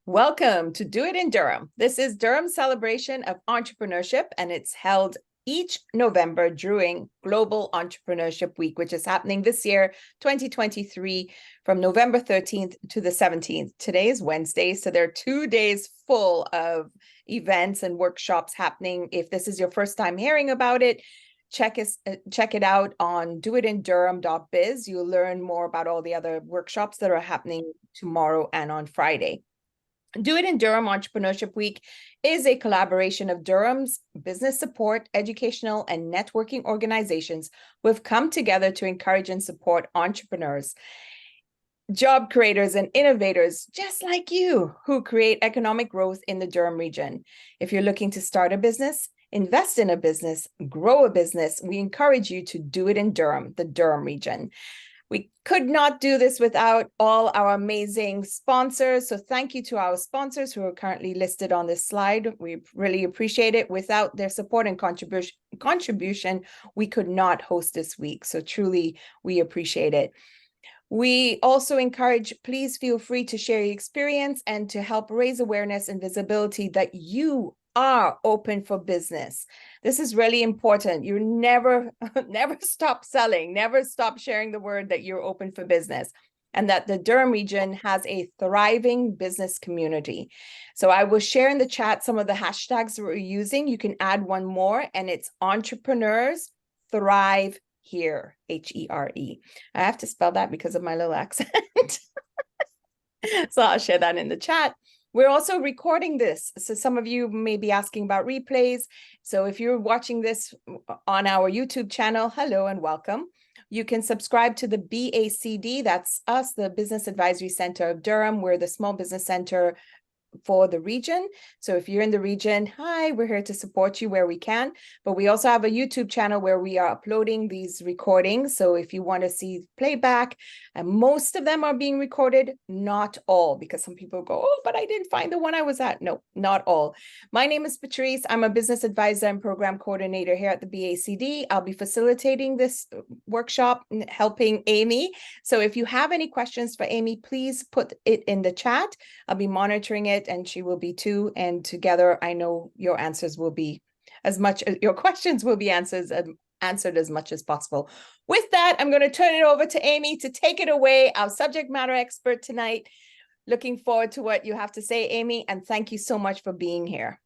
Welcome to Do It in Durham. This is Durham's celebration of entrepreneurship, and it's held each November during Global Entrepreneurship Week, which is happening this year, 2023, from November 13th to the 17th. Today is Wednesday, so there are 2 days full of events and workshops happening. If this is your first time hearing about it, check it out on doitindurham.biz. You'll learn more about all the other workshops that are happening tomorrow and on Friday. Do It in Durham Entrepreneurship Week is a collaboration of Durham's business support, educational, and networking organizations who have come together to encourage and support entrepreneurs, job creators, and innovators just like you who create economic growth in the Durham region. If you're looking to start a business, invest in a business, grow a business, we encourage you to do it in Durham, the Durham region. We could not do this without all our amazing sponsors. So thank you to our sponsors who are currently listed on this slide. We really appreciate it. Without their support and contribution, we could not host this week. So truly, we appreciate it. We also encourage, please feel free to share your experience and to help raise awareness and visibility that you are open for business. This is really important. You never stop selling, never stop sharing the word that you're open for business, and that the Durham region has a thriving business community. So I will share in the chat some of the hashtags that we're using. You can add one more, and it's entrepreneurs thrive here, H-E-R-E. I have to spell that because of my little accent. So I'll share that in the chat. We're also recording this. So some of you may be asking about replays. So if you're watching this on our YouTube channel, hello and welcome. You can subscribe to the BACD. That's us, the Business Advisory Center of Durham. We're the small business center for the region. So if you're in the region, hi, we're here to support you where we can. But we also have a YouTube channel where we are uploading these recordings. So if you want to see playback, and most of them are being recorded, not all, because some people go, oh, but I didn't find the one I was at. No, not all. My name is Patrice. I'm a business advisor and program coordinator here at the BACD. I'll be facilitating this workshop, helping Amy. So if you have any questions for Amy, please put it in the chat. I'll be monitoring it, and she will be too. And together, I know your answers will be your questions will be answered as much as possible. With that, I'm going to turn it over to Amy to take it away, our subject matter expert tonight. Looking forward to what you have to say, Amy, and thank you so much for being here.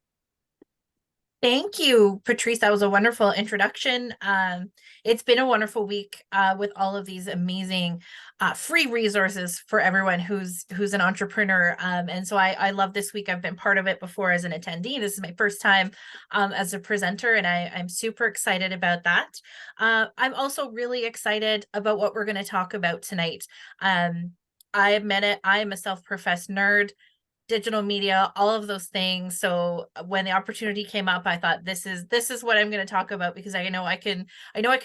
Thank you, Patrice. That was a wonderful introduction. It's been a wonderful week with all of these amazing free resources for everyone who's an entrepreneur. And so I love this week. I've been part of it before as an attendee. This is my first time as a presenter, and I'm super excited about that. I'm also really excited about what we're going to talk about tonight. I admit it, I am a self-professed nerd. Digital media, all of those things. So when the opportunity came up, I thought this is what I'm going to talk about, because I know I can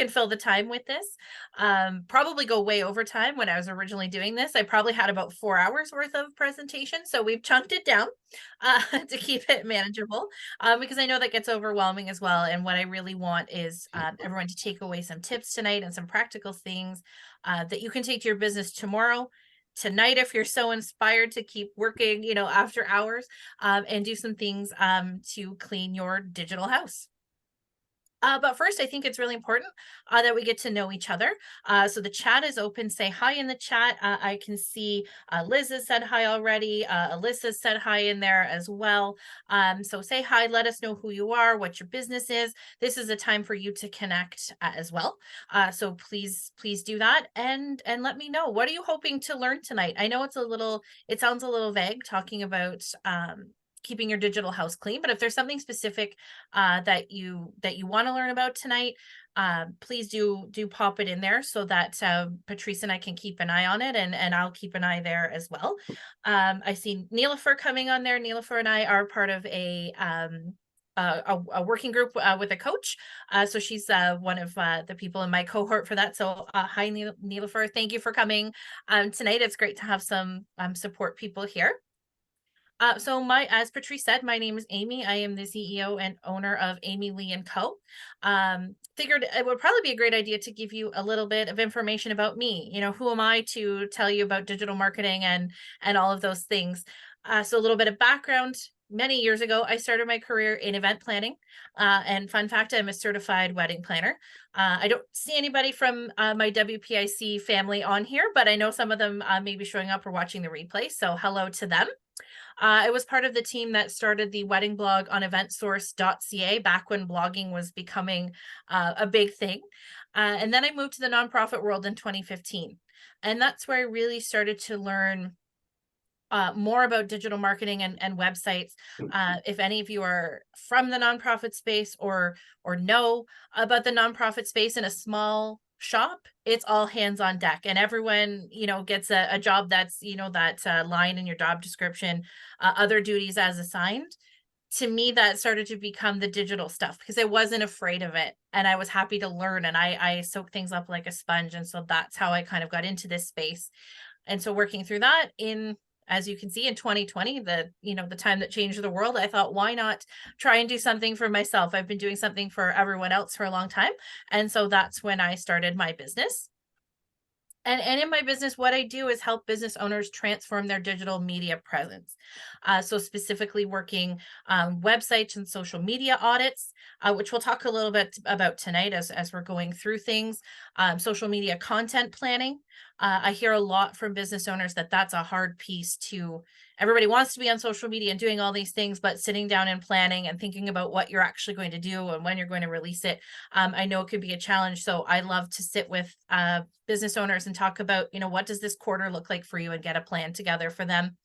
fill the time with this. Probably go way over time. When I was originally doing this, I probably had about 4 hours worth of presentation. So we've chunked it down to keep it manageable, because I know that gets overwhelming as well. And what I really want is everyone to take away some tips tonight and some practical things that you can take to your business tomorrow, tonight, if you're so inspired to keep working, after hours, and do some things to clean your digital house. But first, I think it's really important that we get to know each other. So the chat is open. Say hi in the chat. I can see Liz has said hi already. Alyssa said hi in there as well. So say hi. Let us know who you are, what your business is. This is a time for you to connect as well. So please do that, and let me know, what are you hoping to learn tonight? I know it sounds a little vague talking about keeping your digital house clean, but if there's something specific that you want to learn about tonight, please do pop it in there so that Patrice and I can keep an eye on it, and I'll keep an eye there as well. I see Nilofer coming on there. Nilofer and I are part of a working group with a coach. So she's one of the people in my cohort for that. So hi, Nilofer. Thank you for coming tonight. It's great to have some support people here. As Patrice said, my name is Amy. I am the CEO and owner of Amy Lee & Co. Figured it would probably be a great idea to give you a little bit of information about me. Who am I to tell you about digital marketing and all of those things? So a little bit of background. Many years ago, I started my career in event planning. And fun fact, I'm a certified wedding planner. I don't see anybody from my WPIC family on here, but I know some of them may be showing up or watching the replay. So hello to them. I was part of the team that started the wedding blog on eventsource.ca back when blogging was becoming a big thing. And then I moved to the nonprofit world in 2015. And that's where I really started to learn more about digital marketing and websites. If any of you are from the nonprofit space or know about the nonprofit space in a small shop, it's all hands on deck, and everyone gets a job that's that line in your job description, other duties as assigned. To me, that started to become the digital stuff because I wasn't afraid of it and I was happy to learn, and I soak things up like a sponge. And so that's how I kind of got into this space. And so working through that as you can see, in 2020, the time that changed the world, I thought, why not try and do something for myself? I've been doing something for everyone else for a long time. And so that's when I started my business. And in my business, what I do is help business owners transform their digital media presence. So specifically working websites and social media audits, which we'll talk a little bit about tonight as we're going through things. Social media content planning. I hear a lot from business owners that that's a hard piece to. Everybody wants to be on social media and doing all these things, but sitting down and planning and thinking about what you're actually going to do and when you're going to release it, I know it could be a challenge. So I love to sit with business owners and talk about, what does this quarter look like for you and get a plan together for them.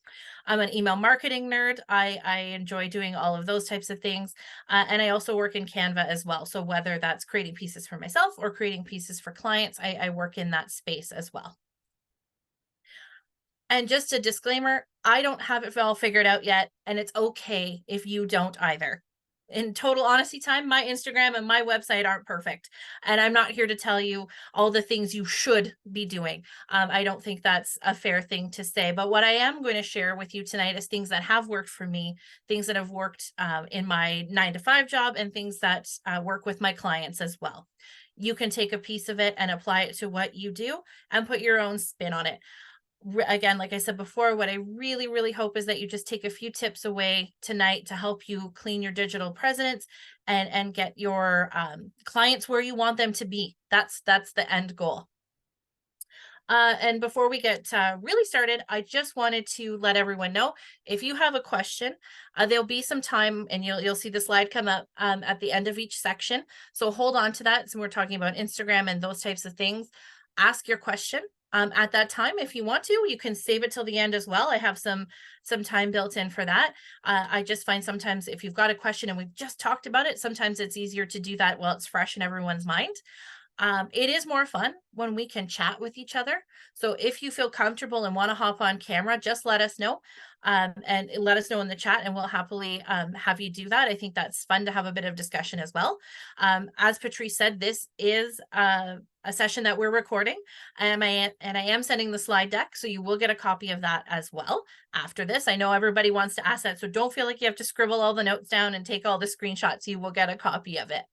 I'm an email marketing nerd. I enjoy doing all of those types of things. And I also work in Canva as well. So whether that's creating pieces for myself or creating pieces for clients, I work in that space as well. And just a disclaimer, I don't have it all figured out yet, and it's okay if you don't either. In total honesty time, my Instagram and my website aren't perfect, and I'm not here to tell you all the things you should be doing. I don't think that's a fair thing to say, but what I am going to share with you tonight is things that have worked for me, things that have worked in my 9-to-5 job, and things that work with my clients as well. You can take a piece of it and apply it to what you do and put your own spin on it. Again, like I said before, what I really, really hope is that you just take a few tips away tonight to help you clean your digital presence and get your clients where you want them to be. That's the end goal. And before we get really started, I just wanted to let everyone know, if you have a question, there'll be some time, and you'll see the slide come up at the end of each section. So hold on to that. So we're talking about Instagram and those types of things. Ask your question. At that time, if you want to, you can save it till the end as well. I have some time built in for that. I just find sometimes if you've got a question and we've just talked about it, sometimes it's easier to do that while it's fresh in everyone's mind. It is more fun when we can chat with each other. So if you feel comfortable and want to hop on camera, just let us know and let us know in the chat, and we'll happily have you do that. I think that's fun to have a bit of discussion as well. As Patrice said, this is a session that we're recording, and I am sending the slide deck, so you will get a copy of that as well after this. I know everybody wants to ask that, so don't feel like you have to scribble all the notes down and take all the screenshots. You will get a copy of it.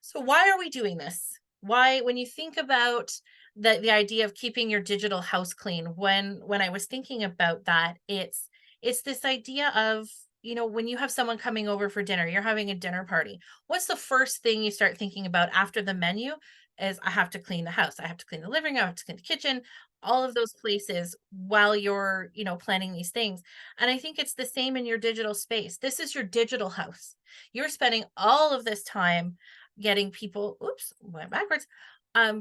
So why are we doing this? Why, when you think about the idea of keeping your digital house clean, when I was thinking about that, it's this idea of, when you have someone coming over for dinner, you're having a dinner party. What's the first thing you start thinking about after the menu? Is I have to clean the house. I have to clean the living room. I have to clean the kitchen, all of those places while you're, planning these things. And I think it's the same in your digital space. This is your digital house. You're spending all of this time getting people, went backwards,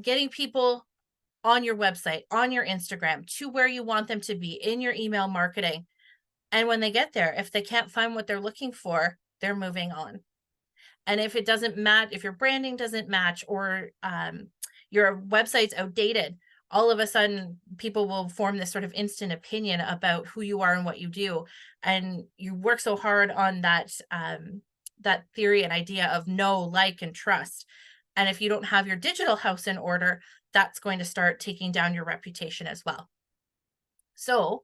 getting people on your website, on your Instagram, to where you want them to be in your email marketing. And when they get there, if they can't find what they're looking for, they're moving on. And if it doesn't match, if your branding doesn't match, or your website's outdated, all of a sudden people will form this sort of instant opinion about who you are and what you do. And you work so hard on that theory and idea of know, like, and trust. And if you don't have your digital house in order, that's going to start taking down your reputation as well. So,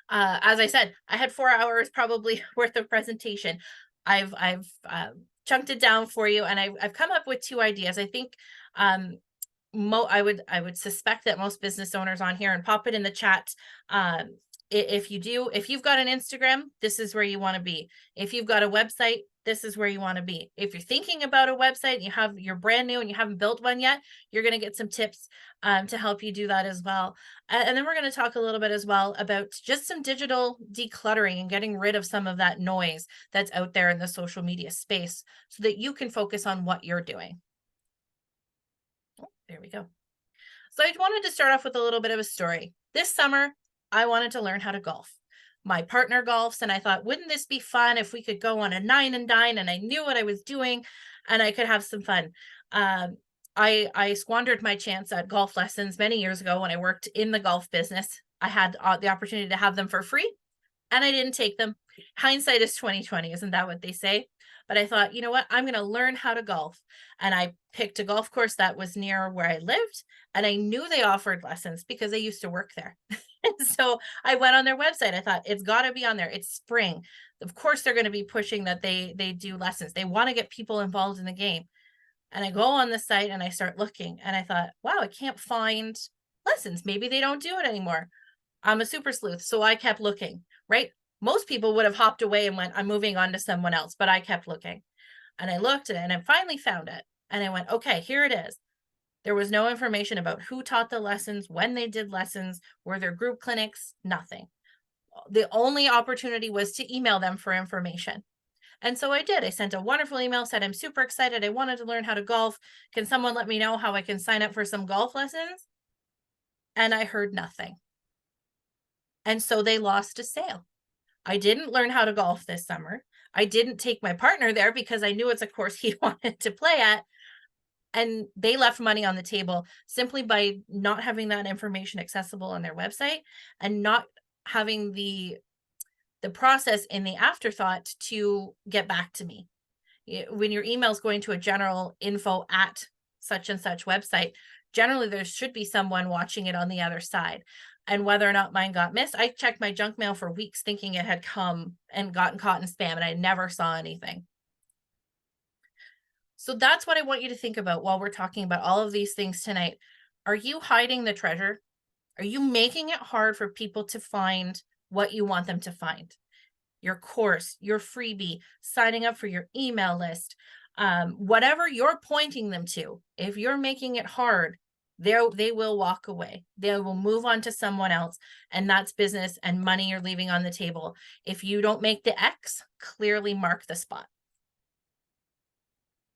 as I said, I had 4 hours probably worth of presentation. I've chunked it down for you, and I've come up with 2 ideas. I think I would suspect that most business owners on here, and pop it in the chat If you've got an Instagram, this is where you want to be. If you've got a website, this is where you want to be. If you're thinking about a website, you're brand new and you haven't built one yet, you're going to get some tips to help you do that as well. And then we're going to talk a little bit as well about just some digital decluttering and getting rid of some of that noise that's out there in the social media space so that you can focus on what you're doing. Oh, there we go. So I wanted to start off with a little bit of a story. This summer, I wanted to learn how to golf. My partner golfs, and I thought, wouldn't this be fun if we could go on a 9 and dine and I knew what I was doing and I could have some fun. I squandered my chance at golf lessons many years ago when I worked in the golf business. I had the opportunity to have them for free and I didn't take them. Hindsight is 2020, isn't that what they say? But I thought, you know what? I'm going to learn how to golf. And I picked a golf course that was near where I lived. And I knew they offered lessons because I used to work there. So I went on their website. I thought it's got to be on there. It's spring. Of course, they're going to be pushing that they do lessons. They want to get people involved in the game. And I go on the site and I start looking. And I thought, wow, I can't find lessons. Maybe they don't do it anymore. I'm a super sleuth. So I kept looking, right? Most people would have hopped away and went, I'm moving on to someone else, but I kept looking and I looked and I finally found it. And I went, okay, here it is. There was no information about who taught the lessons, when they did lessons, were there group clinics, nothing. The only opportunity was to email them for information. And so I did. I sent a wonderful email, said, I'm super excited. I wanted to learn how to golf. Can someone let me know how I can sign up for some golf lessons? And I heard nothing. And so they lost a sale. I didn't learn how to golf this summer. I didn't take my partner there because I knew it's a course he wanted to play at. And they left money on the table simply by not having that information accessible on their website and not having the process in the afterthought to get back to me. When your email is going to a general info at such and such website, generally there should be someone watching it on the other side. And whether or not mine got missed, I checked my junk mail for weeks thinking it had come and gotten caught in spam, and I never saw anything. So that's what I want you to think about while we're talking about all of these things tonight. Are you hiding the treasure? Are you making it hard for people to find what you want them to find? Your course, your freebie, signing up for your email list, whatever you're pointing them to, if you're making it hard, they will walk away. They will move on to someone else, and that's business and money you're leaving on the table. If you don't make the X, clearly mark the spot.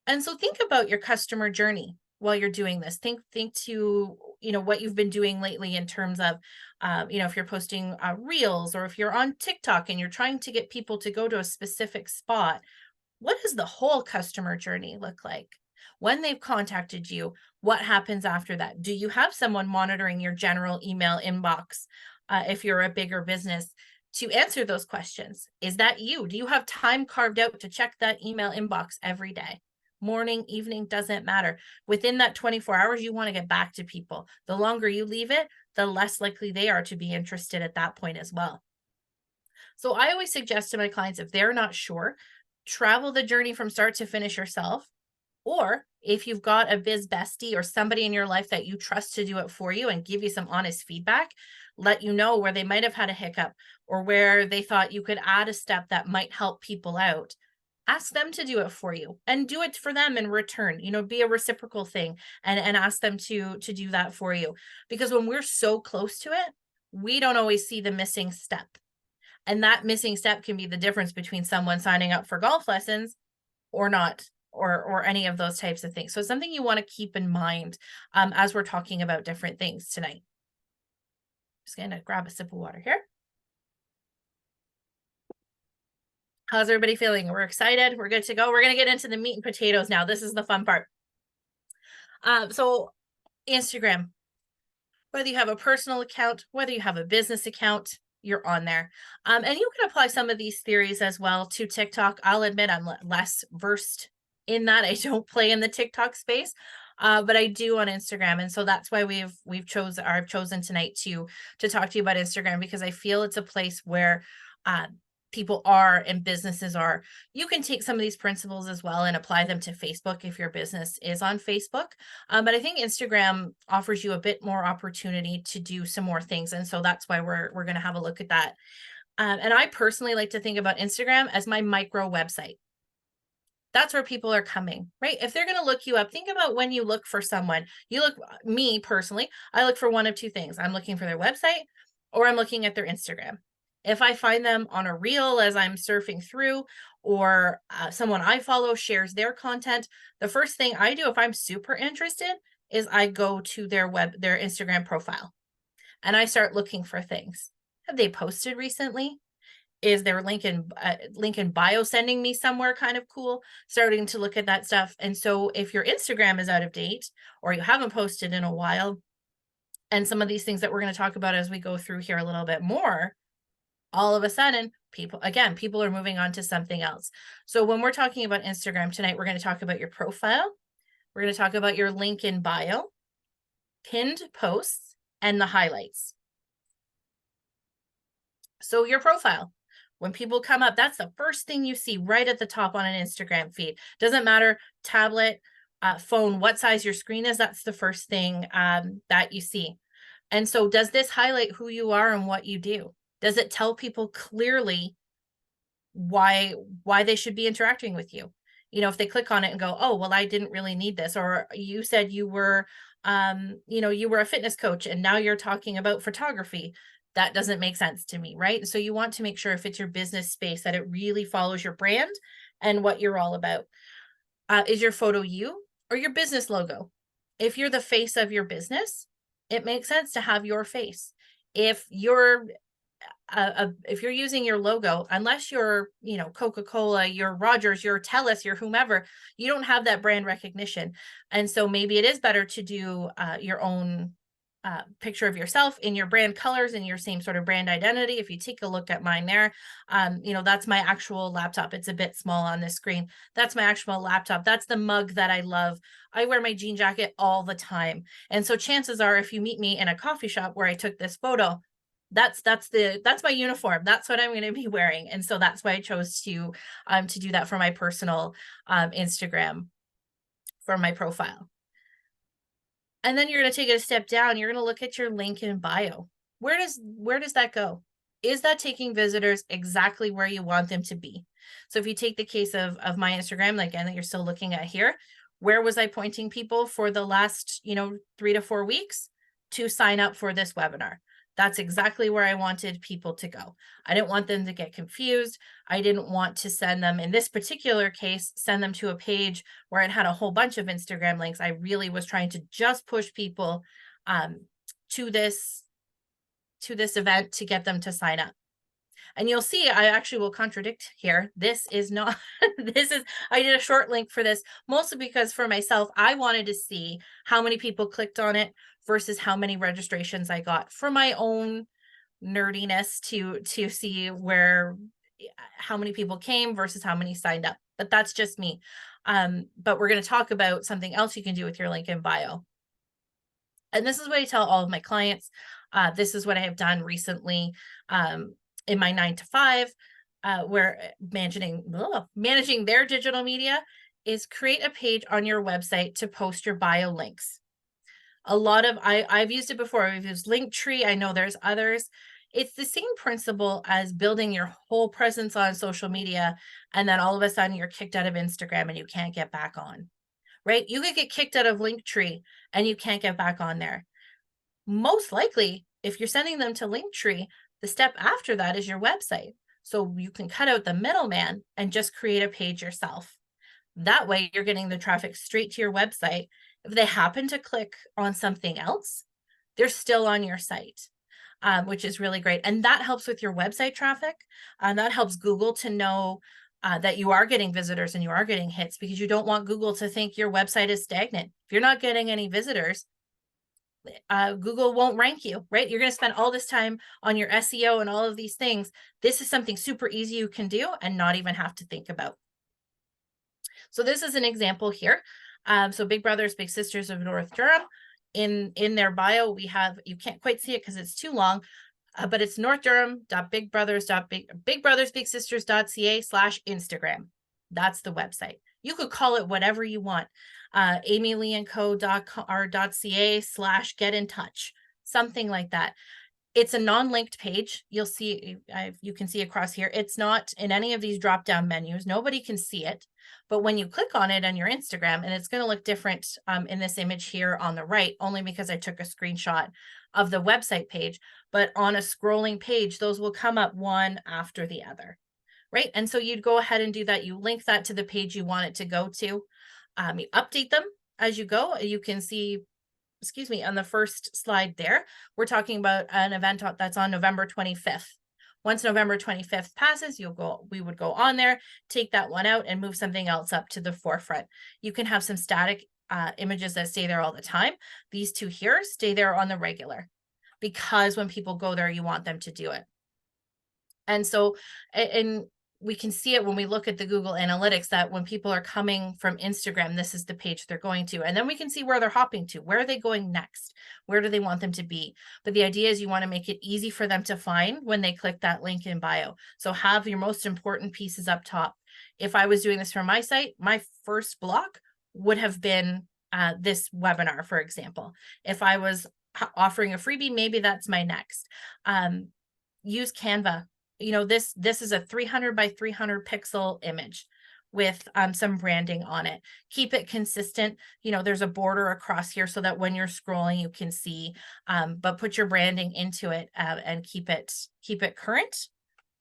And so think about your customer journey while you're doing this. Think to, what you've been doing lately in terms of, if you're posting reels, or if you're on TikTok and you're trying to get people to go to a specific spot, what does the whole customer journey look like? When they've contacted you, what happens after that? Do you have someone monitoring your general email inbox if you're a bigger business to answer those questions? Is that you? Do you have time carved out to check that email inbox every day? Morning, evening, doesn't matter. Within that 24 hours, you want to get back to people. The longer you leave it, the less likely they are to be interested at that point as well. So I always suggest to my clients, if they're not sure, travel the journey from start to finish yourself. Or if you've got a biz bestie or somebody in your life that you trust to do it for you and give you some honest feedback, let you know where they might have had a hiccup or where they thought you could add a step that might help people out. Ask them to do it for you and do it for them in return. Be a reciprocal thing and ask them to do that for you. Because when we're so close to it, we don't always see the missing step. And that missing step can be the difference between someone signing up for golf lessons or not, or any of those types of things. So it's something you want to keep in mind as we're talking about different things tonight. Just going to grab a sip of water here. How's everybody feeling? We're excited. We're good to go. We're going to get into the meat and potatoes now. This is the fun part. So Instagram, whether you have a personal account, whether you have a business account, you're on there. And you can apply some of these theories as well to TikTok. I'll admit I'm less versed in that. I don't play in the TikTok space, but I do on Instagram. And so that's why I've chosen tonight to talk to you about Instagram, because I feel it's a place where people are and businesses are. You can take some of these principles as well and apply them to Facebook if your business is on Facebook. But I think Instagram offers you a bit more opportunity to do some more things. And so that's why we're going to have a look at that. And I personally like to think about Instagram as my micro website. That's where people are coming, right? If they're going to look you up, think about when you look for someone. You look, me personally, I look for one of two things. I'm looking for their website or I'm looking at their Instagram. If I find them on a reel as I'm surfing through, or someone I follow shares their content, the first thing I do if I'm super interested is I go to their Instagram profile and I start looking for things. Have they posted recently? Is their link in bio sending me somewhere kind of cool? Starting to look at that stuff. And so if your Instagram is out of date or you haven't posted in a while, and some of these things that we're going to talk about as we go through here a little bit more, all of a sudden people are moving on to something else. So when we're talking about Instagram tonight, we're going to talk about your profile. We're going to talk about your link in bio, pinned posts, and the highlights. So your profile, when people come up, that's the first thing you see right at the top on an Instagram feed. Doesn't matter, tablet, phone, what size your screen is, that's the first thing that you see. And so does this highlight who you are and what you do? Does it tell people clearly why they should be interacting with you? You know, if they click on it and go, oh, well, I didn't really need this. Or you said you were, you were a fitness coach and now you're talking about photography. That doesn't make sense to me, right? So you want to make sure if it's your business space that it really follows your brand and what you're all about. Is your photo you or your business logo? If you're the face of your business, it makes sense to have your face. If you're using your logo, unless you're, Coca-Cola, you're Rogers, you're TELUS, you're whomever, you don't have that brand recognition. And so maybe it is better to do your own picture of yourself in your brand colors and your same sort of brand identity. If you take a look at mine there, that's my actual laptop. It's a bit small on this screen. That's my actual laptop. That's the mug that I love. I wear my jean jacket all the time. And so chances are, if you meet me in a coffee shop where I took this photo, that's my uniform. That's what I'm going to be wearing. And so that's why I chose to do that for my personal Instagram, for my profile. And then you're going to take it a step down. You're going to look at your link in bio. Where does that go? Is that taking visitors exactly where you want them to be? So if you take the case of my Instagram, like, again, that you're still looking at here, where was I pointing people for the last, 3 to 4 weeks to sign up for this webinar? That's exactly where I wanted people to go. I didn't want them to get confused. I didn't want to send them, in this particular case, send them to a page where it had a whole bunch of Instagram links. I really was trying to just push people to this event to get them to sign up. And you'll see, I actually will contradict here. This is not, I did a short link for this, mostly because for myself, I wanted to see how many people clicked on it versus how many registrations I got for my own nerdiness to see how many people came versus how many signed up. But that's just me. But we're going to talk about something else you can do with your link in bio. And this is what I tell all of my clients. This is what I have done recently in my 9-to-5, where managing their digital media, is create a page on your website to post your bio links. I've used it before. I've used Linktree. I know there's others. It's the same principle as building your whole presence on social media, and then all of a sudden you're kicked out of Instagram and you can't get back on, right? You could get kicked out of Linktree and you can't get back on there. Most likely, if you're sending them to Linktree, the step after that is your website. So you can cut out the middleman and just create a page yourself. That way you're getting the traffic straight to your website. If they happen to click on something else, they're still on your site, which is really great. And that helps with your website traffic. That helps Google to know that you are getting visitors and you are getting hits, because you don't want Google to think your website is stagnant. If you're not getting any visitors, Google won't rank you, right? You're going to spend all this time on your SEO and all of these things. This is something super easy you can do and not even have to think about. So this is an example here. So Big Brothers Big Sisters of North Durham, in their bio, we have, you can't quite see it because it's too long, but it's northdurham.bigbrothersbigsisters.ca/Instagram. That's the website. You could call it whatever you want. amyleeandco.ca/get in touch, something like that. It's a non-linked page. You'll see, you can see across here. It's not in any of these drop-down menus. Nobody can see it. But when you click on it on your Instagram, and it's going to look different in this image here on the right, only because I took a screenshot of the website page, but on a scrolling page, those will come up one after the other, right? And so you'd go ahead and do that. You link that to the page you want it to go to. You update them as you go. You can see, excuse me, on the first slide there, we're talking about an event that's on November 25th. Once November 25th passes, we would go on there, take that one out and move something else up to the forefront. You can have some static images that stay there all the time. These two here stay there on the regular, because when people go there, you want them to do it. And so, and we can see it when we look at the Google Analytics, that when people are coming from Instagram, this is the page they're going to. And then we can see where they're hopping to. Where are they going next? Where do they want them to be? But the idea is you want to make it easy for them to find when they click that link in bio. So have your most important pieces up top. If I was doing this for my site, my first block would have been this webinar, for example. If I was offering a freebie, maybe that's my next. Use Canva. You know, this is a 300 by 300 pixel image with some branding on it. Keep it consistent. You know, there's a border across here so that when you're scrolling, you can see, but put your branding into it and keep it current.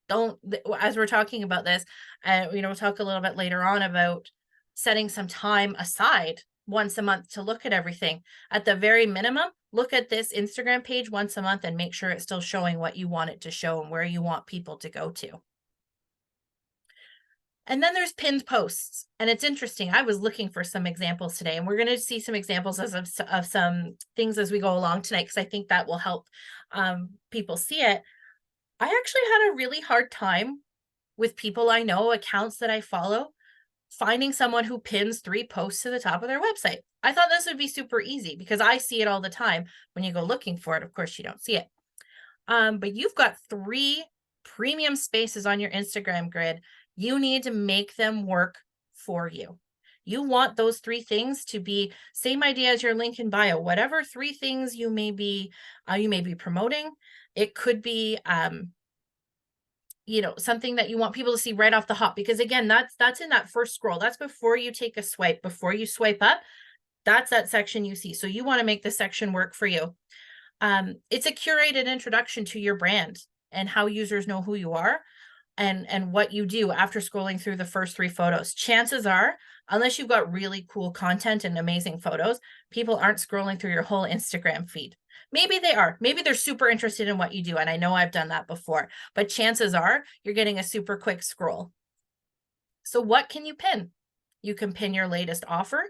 Don't, as we're talking about this, you know, we'll talk a little bit later on about setting some time aside once a month to look at everything. At the very minimum, look at this Instagram page once a month and make sure it's still showing what you want it to show and where you want people to go to. And then there's pinned posts. And it's interesting. I was looking for some examples today, and we're going to see some examples of some things as we go along tonight, because I think that will help people see it. I actually had a really hard time with people I know, accounts that I follow, finding someone who pins 3 posts to the top of their website. I thought this would be super easy because I see it all the time. When you go looking for it, of course, you don't see it. But you've got 3 premium spaces on your Instagram grid. You need to make them work for you. You want those 3 things to be same idea as your link in bio. Whatever 3 things you may be promoting, it could be you know, something that you want people to see right off the hop, because again, that's in that first scroll. That's before you take a swipe. Before you swipe up, that's that section you see. So you want to make the section work for you. It's a curated introduction to your brand and how users know who you are and what you do after scrolling through the first 3 photos. Chances are, unless you've got really cool content and amazing photos, people aren't scrolling through your whole Instagram feed. Maybe they are. Maybe they're super interested in what you do. And I know I've done that before, but chances are you're getting a super quick scroll. So what can you pin? You can pin your latest offer,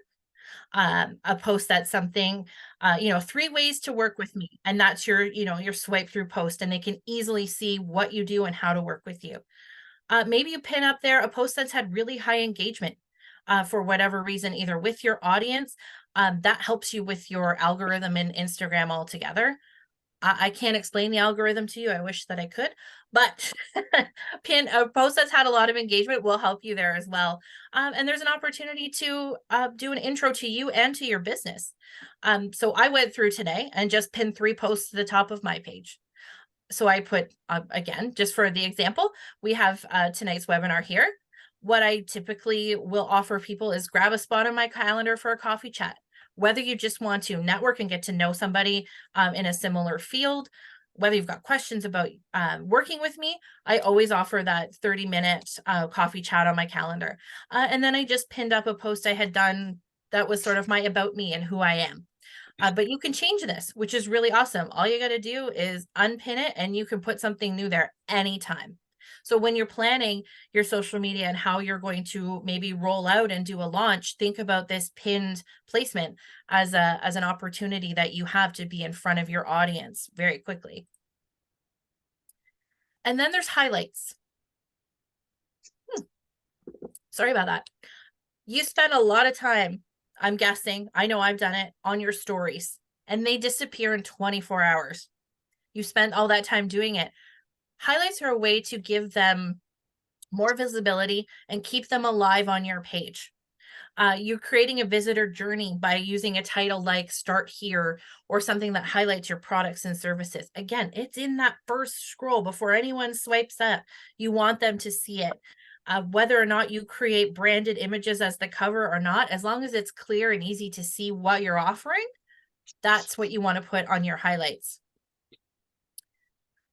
a post that's something, you know, 3 ways to work with me. And that's your, you know, your swipe through post, and they can easily see what you do and how to work with you. Maybe you pin up there a post that's had really high engagement for whatever reason, either with your audience. That helps you with your algorithm in Instagram altogether. I can't explain the algorithm to you. I wish that I could, but pin a post that's had a lot of engagement will help you there as well. And there's an opportunity to do an intro to you and to your business. So I went through today and just pinned 3 posts to the top of my page. So I put, again, just for the example, we have tonight's webinar here. What I typically will offer people is grab a spot on my calendar for a coffee chat. Whether you just want to network and get to know somebody in a similar field, whether you've got questions about working with me, I always offer that 30-minute coffee chat on my calendar. And then I just pinned up a post I had done that was sort of my about me and who I am. But you can change this, which is really awesome. All you got to do is unpin it, and you can put something new there anytime. So when you're planning your social media and how you're going to maybe roll out and do a launch, think about this pinned placement as an opportunity that you have to be in front of your audience very quickly. And then there's highlights. Sorry about that. You spend a lot of time, I'm guessing, I know I've done it, on your stories, and they disappear in 24 hours. You spent all that time doing it. Highlights are a way to give them more visibility and keep them alive on your page. You're creating a visitor journey by using a title like Start Here or something that highlights your products and services. Again, it's in that first scroll before anyone swipes up. You want them to see it. Whether or not you create branded images as the cover or not, as long as it's clear and easy to see what you're offering, that's what you want to put on your highlights.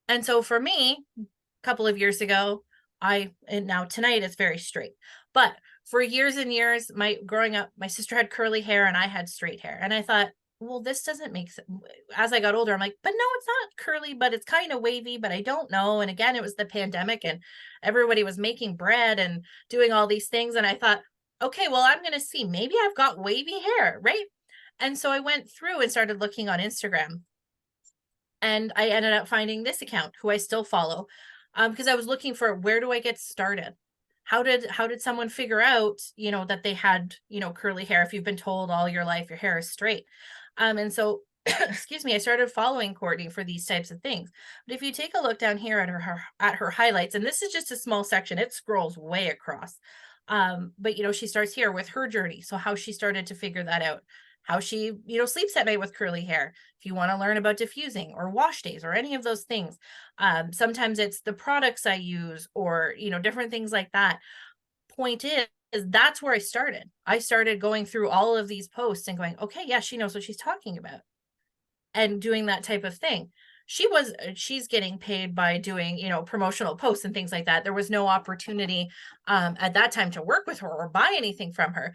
And so for me, a couple of years ago, and now tonight it's very straight, but for years and years, growing up, my sister had curly hair and I had straight hair. And I thought, well, this doesn't make sense. As I got older, I'm like, but no, it's not curly, but it's kind of wavy, but I don't know. And again, it was the pandemic and everybody was making bread and doing all these things. And I thought, okay, well, I'm going to see, maybe I've got wavy hair, right? And so I went through and started looking on Instagram. And I ended up finding this account, who I still follow, because I was looking for, where do I get started? How did someone figure out, that they had, curly hair if you've been told all your life your hair is straight? And so, excuse me, I started following Courtney for these types of things. But if you take a look down here at her highlights, and this is just a small section, it scrolls way across. But she starts here with her journey. So how she started to figure that out, how she, sleeps at night with curly hair. If you want to learn about diffusing or wash days or any of those things, sometimes it's the products I use or, different things like that. Point is that's where I started. I started going through all of these posts and going, okay, yeah, she knows what she's talking about, and doing that type of thing. She's getting paid by doing, promotional posts and things like that. There was no opportunity at that time to work with her or buy anything from her,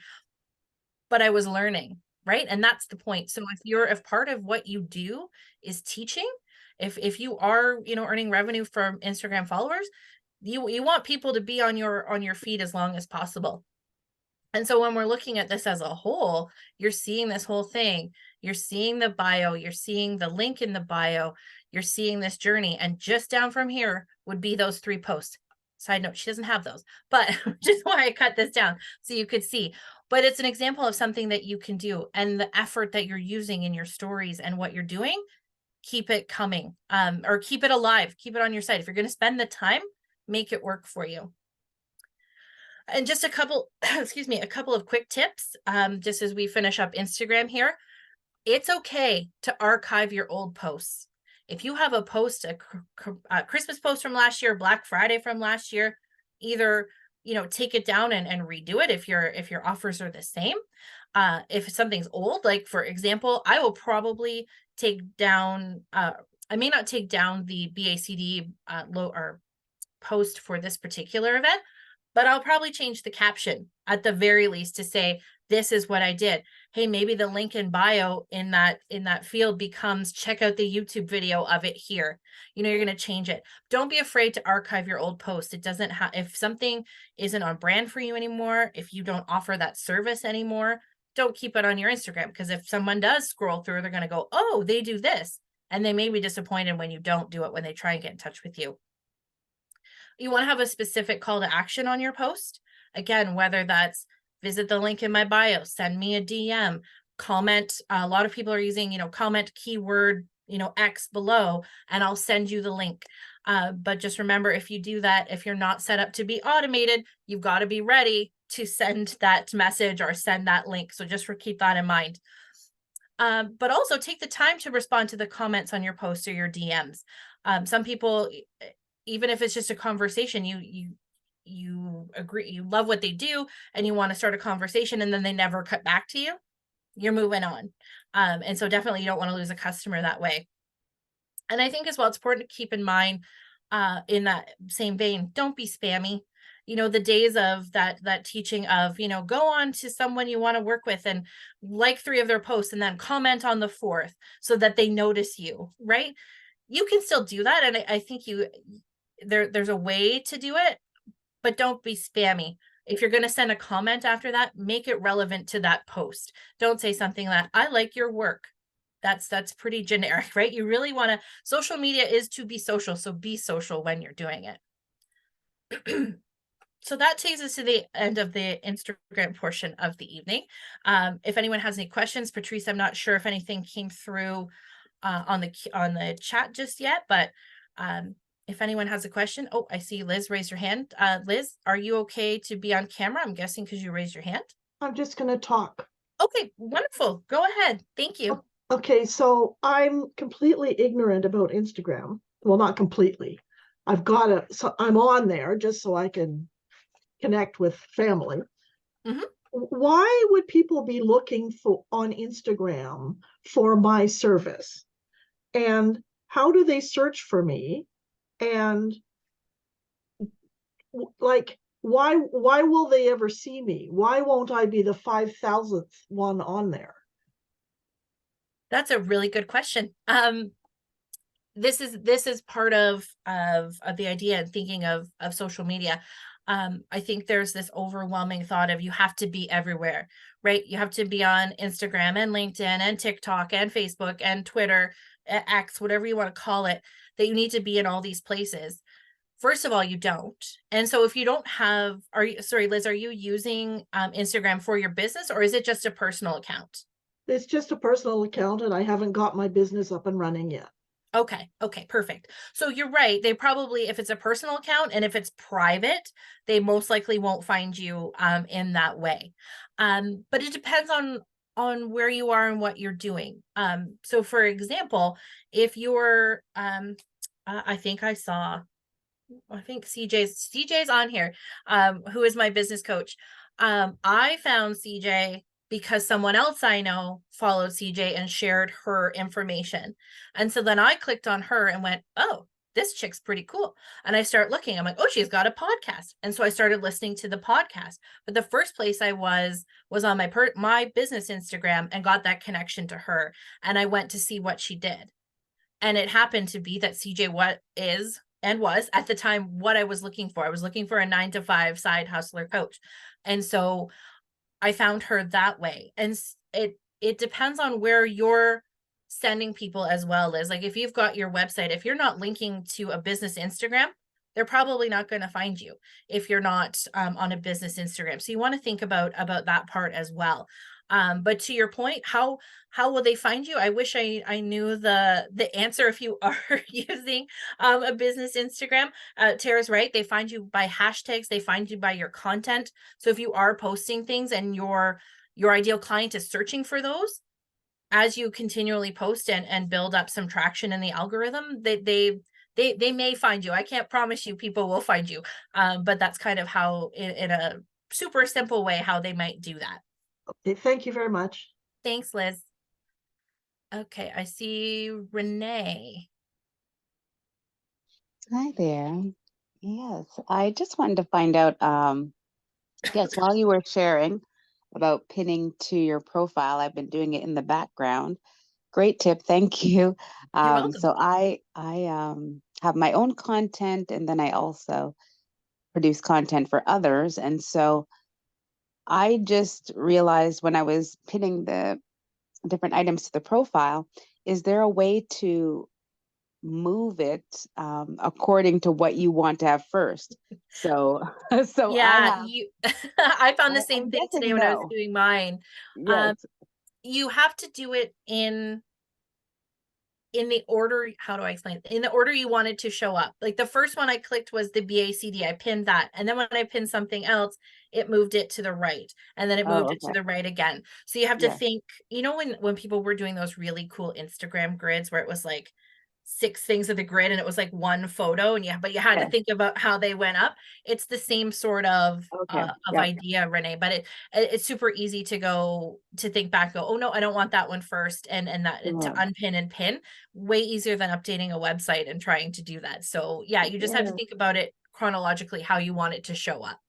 but I was learning, right? And that's the point. So if part of what you do is teaching, if you are, earning revenue from Instagram followers, you want people to be on your feed as long as possible. And so when we're looking at this as a whole, you're seeing this whole thing, you're seeing the bio, you're seeing the link in the bio, you're seeing this journey. And just down from here would be those 3 posts. Side note, she doesn't have those, but just why I cut this down so you could see. But it's an example of something that you can do, and the effort that you're using in your stories and what you're doing, keep it coming, or keep it alive, keep it on your site. If you're going to spend the time, make it work for you. And just a couple, a couple of quick tips, just as we finish up Instagram here. It's okay to archive your old posts. If you have a post, a Christmas post from last year, Black Friday from last year, either, take it down and redo it if your offers are the same. If something's old, like for example, I will probably take down, I may not take down the BACD or post for this particular event, but I'll probably change the caption at the very least to say, this is what I did. Hey, maybe the link in bio in that field becomes, check out the YouTube video of it here. You're going to change it. Don't be afraid to archive your old post. It doesn't have, if something isn't on brand for you anymore, if you don't offer that service anymore, don't keep it on your Instagram, because if someone does scroll through, they're going to go, oh, they do this. And they may be disappointed when you don't do it, when they try and get in touch with you. You want to have a specific call to action on your post. Again, whether that's visit the link in my bio, send me a DM, comment. A lot of people are using, comment keyword, X below, and I'll send you the link. But just remember, if you do that, if you're not set up to be automated, you've got to be ready to send that message or send that link. So just keep that in mind. But also take the time to respond to the comments on your posts or your DMs. Some people, even if it's just a conversation, you agree, you love what they do, and you want to start a conversation, and then they never cut back to you, you're moving on. And so definitely you don't want to lose a customer that way. And I think as well, it's important to keep in mind, in that same vein, don't be spammy. The days of that teaching of, go on to someone you want to work with and like 3 of their posts and then comment on the 4th so that they notice you, right? You can still do that. And I think there's a way to do it, but don't be spammy. If you're going to send a comment after that, make it relevant to that post. Don't say something that, I like your work. That's pretty generic, right? You really want to, social media is to be social. So be social when you're doing it. So that takes us to the end of the Instagram portion of the evening. If anyone has any questions, Patrice, I'm not sure if anything came through on the chat just yet, but if anyone has a question. Oh, I see Liz raise your hand. Liz, are you okay to be on camera? I'm guessing because you raised your hand. I'm just going to talk. Okay, wonderful. Go ahead. Thank you. Okay, so I'm completely ignorant about Instagram. Well, not completely. So I'm on there just so I can connect with family. Mhm. Why would people be looking for on Instagram for my service? And how do they search for me? And like, why will they ever see me? Why won't I be the 5,000th one on there? That's a really good question. This is part of the idea and thinking of social media. I think there's this overwhelming thought of you have to be everywhere, right? You have to be on Instagram and LinkedIn and TikTok and Facebook and Twitter, X, whatever you want to call it, that you need to be in all these places. First of all, you don't. And so if you don't have, sorry, Liz, are you using Instagram for your business, or is it just a personal account? It's just a personal account and I haven't got my business up and running yet. Okay, perfect. So you're right. They probably, if it's a personal account and if it's private, they most likely won't find you in that way. But it depends on where you are and what you're doing. So for example, if you're I think CJ's on here, who is my business coach. I found CJ because someone else I know followed CJ and shared her information. And so then I clicked on her and went, oh, this chick's pretty cool. And I start looking, I'm like, oh, she's got a podcast. And so I started listening to the podcast. But the first place I was on my business Instagram and got that connection to her. And I went to see what she did. And it happened to be that CJ was at the time what I was looking for. I was looking for a 9-to-5 side hustler coach. And so I found her that way. And it depends on where you're sending people as well. As like, if you've got your website, if you're not linking to a business Instagram, they're probably not going to find you if you're not on a business Instagram. So you want to think about that part as well. But to your point, how will they find you? I wish I knew the answer if you are using a business Instagram. Tara's right. They find you by hashtags. They find you by your content. So if you are posting things and your ideal client is searching for those, as you continually post and build up some traction in the algorithm, they may find you. I can't promise you people will find you, but that's kind of how, in a super simple way, how they might do that. Okay, thank you very much. Thanks, Liz. Okay, I see Renee. Hi there. Yes, I just wanted to find out, yes, while you were sharing about pinning to your profile, I've been doing it in the background. Great tip, thank you. You're welcome. So I have my own content, and then I also produce content for others. And so I just realized when I was pinning the different items to the profile, is there a way to move it according to what you want to have first? So Yeah, I found the same I'm thing guessing today when I was no. doing mine. Yes. You have to do it in the order, how do I explain it? In the order you want it to show up. Like the first one I clicked was the BACD. I pinned that. And then when I pinned something else, it moved it to the right. And then it moved Oh, it to okay. the right again. So you have to Yes. think, when people were doing those really cool Instagram grids where it was like 6 things of the grid and it was like one photo, and but you had to Yes. think about how they went up. It's the same sort of Okay. Yep. idea, Renee, but it's super easy to think back, go, oh no, I don't want that one first, and that to unpin and pin. Way easier than updating a website and trying to do that. So yeah, you just have to think about it chronologically, how you want it to show up.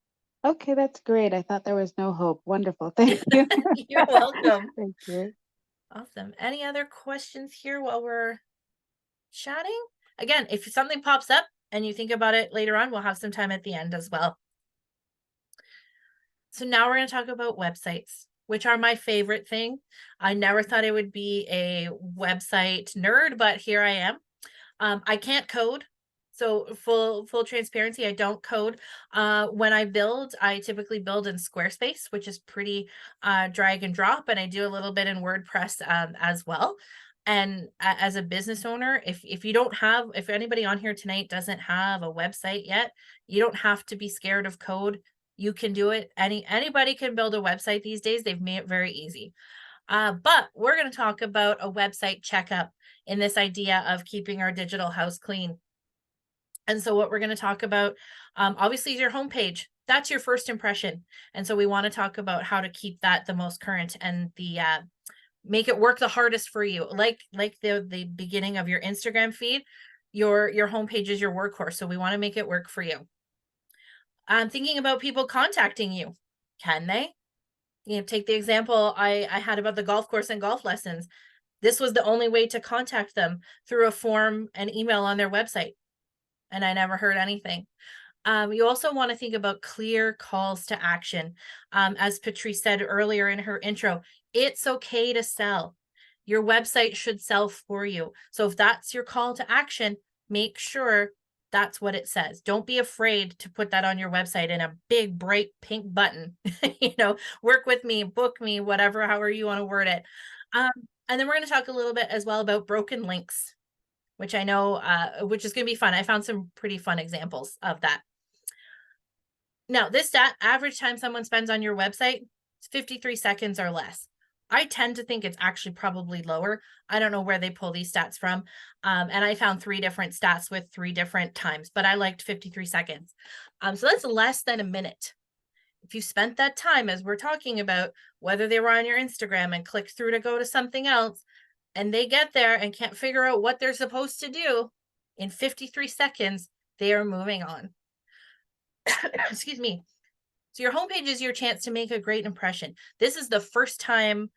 Okay, that's great. I thought there was no hope. Wonderful. Thank you. You're welcome. Thank you. Awesome. Any other questions here while we're chatting? Again, if something pops up and you think about it later on, we'll have some time at the end as well. So now we're going to talk about websites, which are my favorite thing. I never thought I would be a website nerd, but here I am. I can't code. So full transparency, I don't code. When I build, I typically build in Squarespace, which is pretty drag and drop, and I do a little bit in WordPress as well. And as a business owner, if you don't have, if anybody on here tonight doesn't have a website yet, you don't have to be scared of code. You can do it. Anybody can build a website these days. They've made it very easy. But we're going to talk about a website checkup in this idea of keeping our digital house clean. And so what we're going to talk about, obviously, is your homepage. That's your first impression. And so we want to talk about how to keep that the most current and the make it work the hardest for you. Like the beginning of your Instagram feed, your homepage is your workhorse. So we want to make it work for you. I'm thinking about people contacting you. Can they? You know, take the example I had about the golf course and golf lessons. This was the only way to contact them, through a form and email on their website. And I never heard anything. You also want to think about clear calls to action. As Patrice said earlier in her intro, it's okay to sell. Your website should sell for you. So if that's your call to action, make sure that's what it says. Don't be afraid to put that on your website in a big, bright pink button. Work with me, book me, whatever, however you want to word it. And then we're going to talk a little bit as well about broken links, which I know, which is going to be fun. I found some pretty fun examples of that. Now, this stat, average time someone spends on your website, is 53 seconds or less. I tend to think it's actually probably lower. I don't know where they pull these stats from. And I found 3 different stats with 3 different times, but I liked 53 seconds. So that's less than a minute. If you spent that time, as we're talking about, whether they were on your Instagram and clicked through to go to something else, and they get there and can't figure out what they're supposed to do, in 53 seconds, they are moving on. Excuse me. So your homepage is your chance to make a great impression. This is the first time,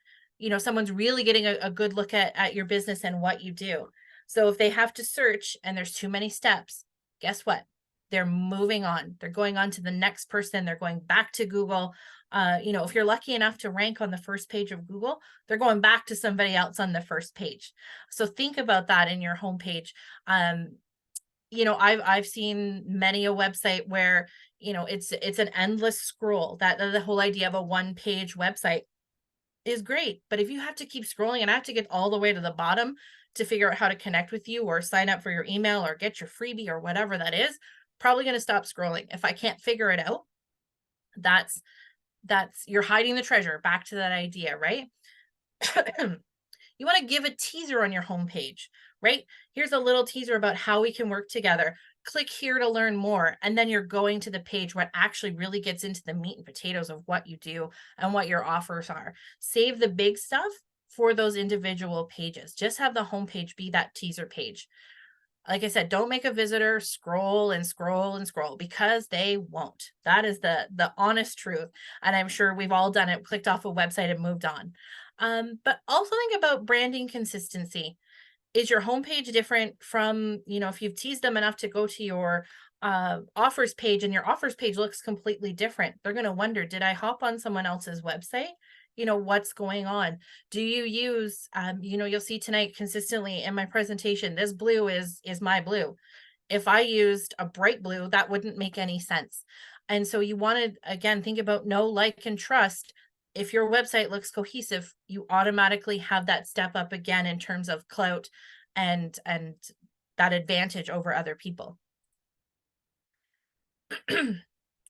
someone's really getting a good look at your business and what you do. So if they have to search and there's too many steps, guess what? They're moving on. They're going on to the next person. They're going back to Google. If you're lucky enough to rank on the first page of Google, they're going back to somebody else on the first page. So think about that in your homepage. I've seen many a website where, it's an endless scroll. That the whole idea of a one-page website is great. But if you have to keep scrolling and I have to get all the way to the bottom to figure out how to connect with you or sign up for your email or get your freebie or whatever that is, probably going to stop scrolling. If I can't figure it out, that's you're hiding the treasure. Back to that idea, right? You want to give a teaser on your homepage, right? Here's a little teaser about how we can work together. Click here to learn more. And then you're going to the page where it actually really gets into the meat and potatoes of what you do and what your offers are. Save the big stuff for those individual pages. Just have the homepage be that teaser page. Like I said, don't make a visitor scroll and scroll and scroll, because they won't. That is the honest truth. And I'm sure we've all done it, clicked off a website and moved on. But also think about branding consistency. Is your homepage different from, if you've teased them enough to go to your offers page and your offers page looks completely different? They're going to wonder, did I hop on someone else's website? What's going on? Do you use, you'll see tonight consistently in my presentation, this blue is my blue. If I used a bright blue, that wouldn't make any sense. And so you want to, again, think about know, like, and trust. If your website looks cohesive, you automatically have that step up again in terms of clout and that advantage over other people.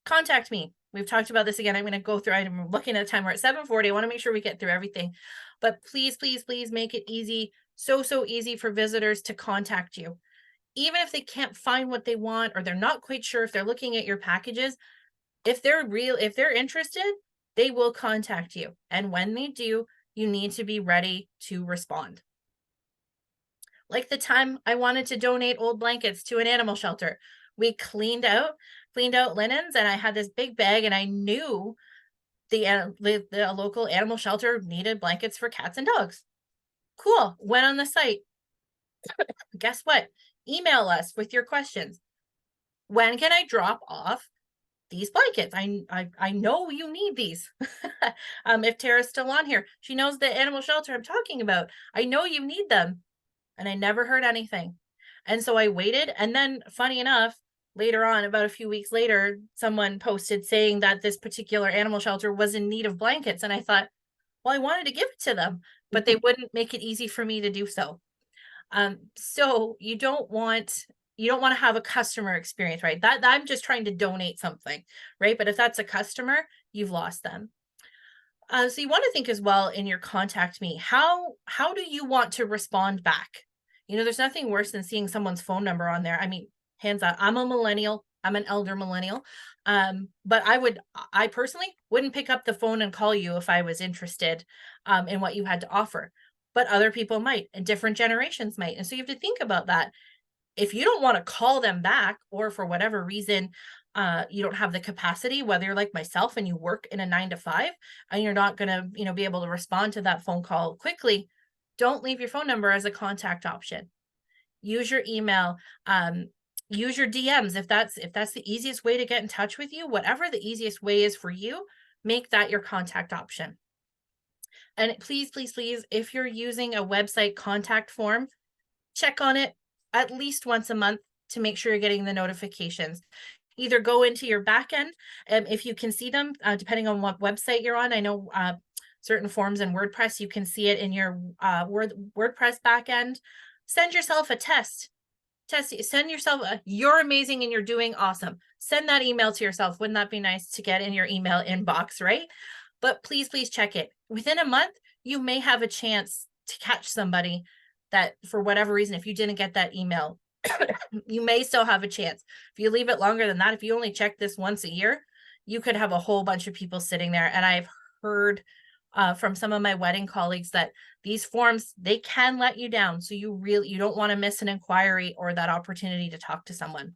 Contact me. We've talked about this again. I'm going to go through, I'm looking at the time. We're at 7:40. I want to make sure we get through everything, but please, please, please make it easy. So easy for visitors to contact you. Even if they can't find what they want, or they're not quite sure if they're looking at your packages, if they're interested, they will contact you. And when they do, you need to be ready to respond. Like the time I wanted to donate old blankets to an animal shelter. We cleaned out linens, and I had this big bag, and I knew the local animal shelter needed blankets for cats and dogs. Cool. Went on the site. Guess what? Email us with your questions. When can I drop off these blankets? I know you need these. If Tara's still on here, she knows the animal shelter I'm talking about. I know you need them. And I never heard anything. And so I waited. And then, funny enough, later on, about a few weeks later, someone posted saying that this particular animal shelter was in need of blankets. And I thought, Well, I wanted to give it to them, but they wouldn't make it easy for me to do so. So you don't want to have a customer experience, right? That I'm just trying to donate something, right? But if that's a customer, you've lost them. So you want to think as well in your contact me, how do you want to respond back? There's nothing worse than seeing someone's phone number on there. I mean, hands up, I'm a millennial, I'm an elder millennial. But I personally wouldn't pick up the phone and call you if I was interested in what you had to offer. But other people might, and different generations might. And so you have to think about that. If you don't want to call them back, or for whatever reason, you don't have the capacity, whether you're like myself and you work in a 9 to 5 and you're not going to, be able to respond to that phone call quickly, don't leave your phone number as a contact option. Use your email, use your DMs. If that's the easiest way to get in touch with you, whatever the easiest way is for you, make that your contact option. And please, please, please, if you're using a website contact form, check on it at least once a month to make sure you're getting the notifications. Either go into your backend, if you can see them, depending on what website you're on. I know certain forms in WordPress, you can see it in your WordPress backend. Send yourself a test. Send yourself you're amazing and you're doing awesome. Send that email to yourself. Wouldn't that be nice to get in your email inbox, right? But please, please check it. Within a month, you may have a chance to catch somebody that, for whatever reason, if you didn't get that email, you may still have a chance. If you leave it longer than that, if you only check this once a year, you could have a whole bunch of people sitting there. And I've heard from some of my wedding colleagues that these forms, they can let you down. So you don't want to miss an inquiry or that opportunity to talk to someone.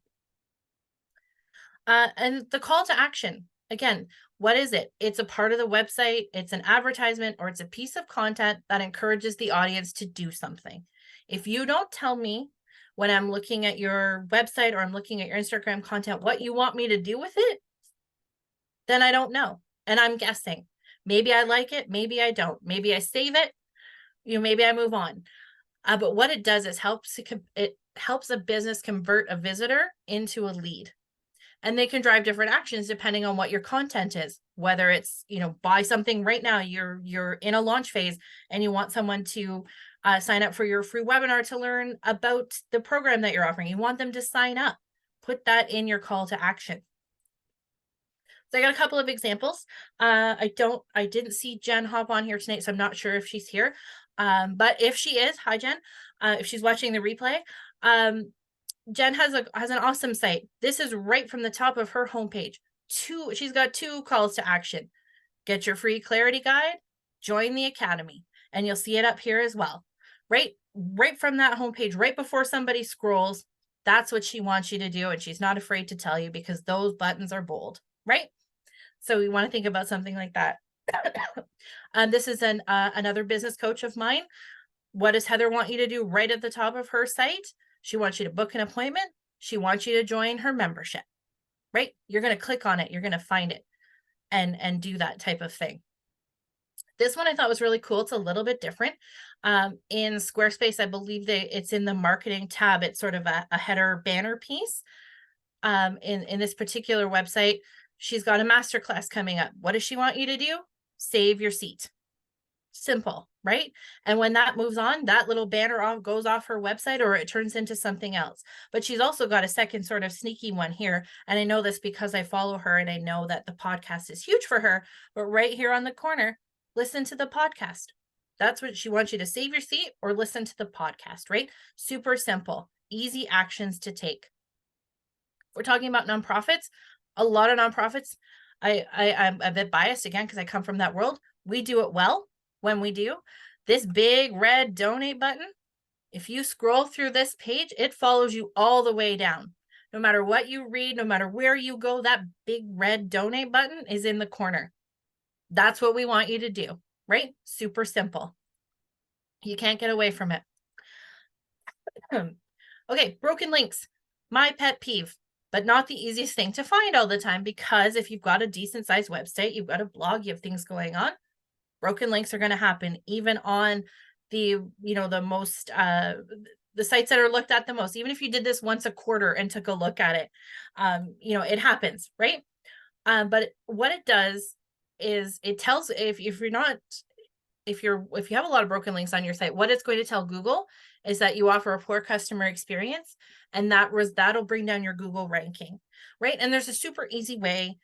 And the call to action, again, what is it? It's a part of the website, it's an advertisement, or it's a piece of content that encourages the audience to do something. If you don't tell me when I'm looking at your website or I'm looking at your Instagram content what you want me to do with it, then I don't know. And I'm guessing. Maybe I like it, maybe I don't. Maybe I save it, maybe I move on. But what it does is it helps a business convert a visitor into a lead. And they can drive different actions depending on what your content is, whether it's, buy something right now, you're in a launch phase and you want someone to sign up for your free webinar to learn about the program that you're offering. You want them to sign up, put that in your call to action. So I got a couple of examples. I didn't see Jen hop on here tonight, so I'm not sure if she's here. But if she is, hi Jen, if she's watching the replay, Jen has an awesome site. This is right from the top of her homepage. She's got 2 calls to action. Get your free clarity guide, join the academy, and you'll see it up here as well. Right from that homepage, right before somebody scrolls, that's what she wants you to do, and she's not afraid to tell you because those buttons are bold, right? So we want to think about something like that. This is another business coach of mine. What does Heather want you to do right at the top of her site? She wants you to book an appointment. She wants you to join her membership, right? You're going to click on it. You're going to find it and do that type of thing. This one I thought was really cool. It's a little bit different. In Squarespace, I believe it's in the marketing tab. It's sort of a header banner piece. In this particular website, she's got a masterclass coming up. What does she want you to do? Save your seat. Simple, right? And when that moves on, that little banner goes off her website or it turns into something else. But she's also got a second sort of sneaky one here. And I know this because I follow her and I know that the podcast is huge for her. But right here on the corner, listen to the podcast. That's what she wants you to save your seat or listen to the podcast, right? Super simple, easy actions to take. We're talking about nonprofits. A lot of nonprofits, I'm a bit biased again because I come from that world. We do it well. When we do, this big red donate button, if you scroll through this page, it follows you all the way down. No matter what you read, no matter where you go, that big red donate button is in the corner. That's what we want you to do, right? Super simple. You can't get away from it. Okay, broken links. My pet peeve, but not the easiest thing to find all the time because if you've got a decent sized website, you've got a blog, you have things going on, broken links are going to happen even on the, the most, the sites that are looked at the most. Even if you did this once a quarter and took a look at it, it happens, right? But what it does is it tells if you're not if you have a lot of broken links on your site, what it's going to tell Google is that you offer a poor customer experience, and that'll bring down your Google ranking, right? And there's a super easy way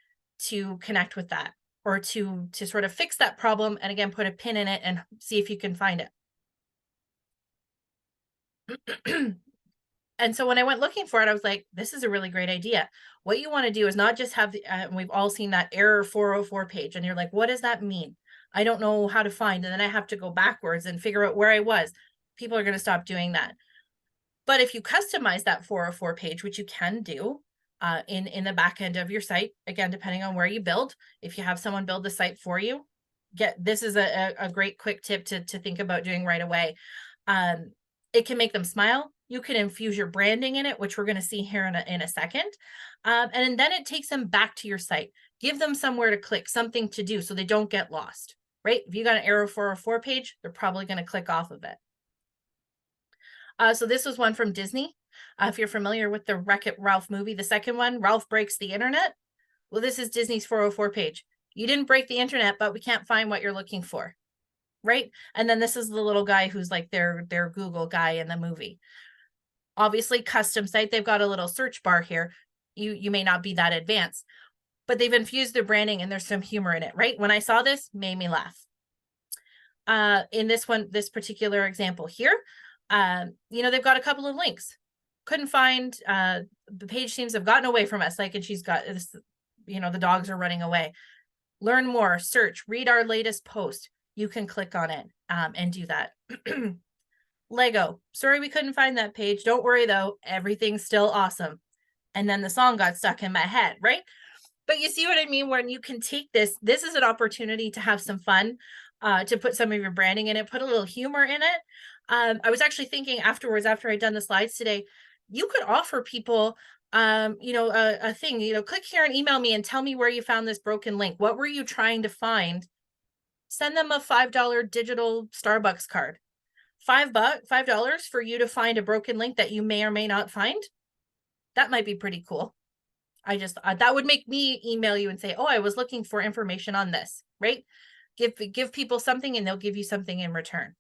to connect with that, or to sort of fix that problem, and again, put a pin in it and see if you can find it. And so when I went looking for it, I was like, this is a really great idea. What you want to do is not just have we've all seen that error 404 page, and you're like, what does that mean? I don't know how to find, and then I have to go backwards and figure out where I was. People are going to stop doing that. But if you customize that 404 page, which you can do in the back end of your site, again, depending on where you build, if you have someone build the site for you, this is a great quick tip to think about doing right away. It can make them smile. You can infuse your branding in it, which we're going to see here in a second. And then it takes them back to your site. Give them somewhere to click, something to do so they don't get lost, right? If you got an error 404 page, they're probably going to click off of it. So this was one from Disney. If you're familiar with the Wreck-It Ralph movie, the second one, Ralph Breaks the Internet. Well, this is Disney's 404 page. You didn't break the internet, but we can't find what you're looking for, right? And then this is the little guy who's like their Google guy in the movie. Obviously, custom site, they've got a little search bar here. You may not be that advanced, but they've infused their branding and there's some humor in it, right? When I saw this, made me laugh. In this one, this particular example here, they've got a couple of links. Couldn't find, the page seems to have gotten away from us. Like, and she's got this, the dogs are running away. Learn more, search, read our latest post. You can click on it and do that. Lego, sorry we couldn't find that page. Don't worry though, everything's still awesome. And then the song got stuck in my head, right? But you see what I mean? When you can take this is an opportunity to have some fun, to put some of your branding in it, put a little humor in it. I was actually thinking afterwards, after I'd done the slides today, you could offer people, a thing, click here and email me and tell me where you found this broken link. What were you trying to find? Send them a $5 digital Starbucks card. $5 for you to find a broken link that you may or may not find. That might be pretty cool. That would make me email you and say, oh, I was looking for information on this, right? Give people something and they'll give you something in return.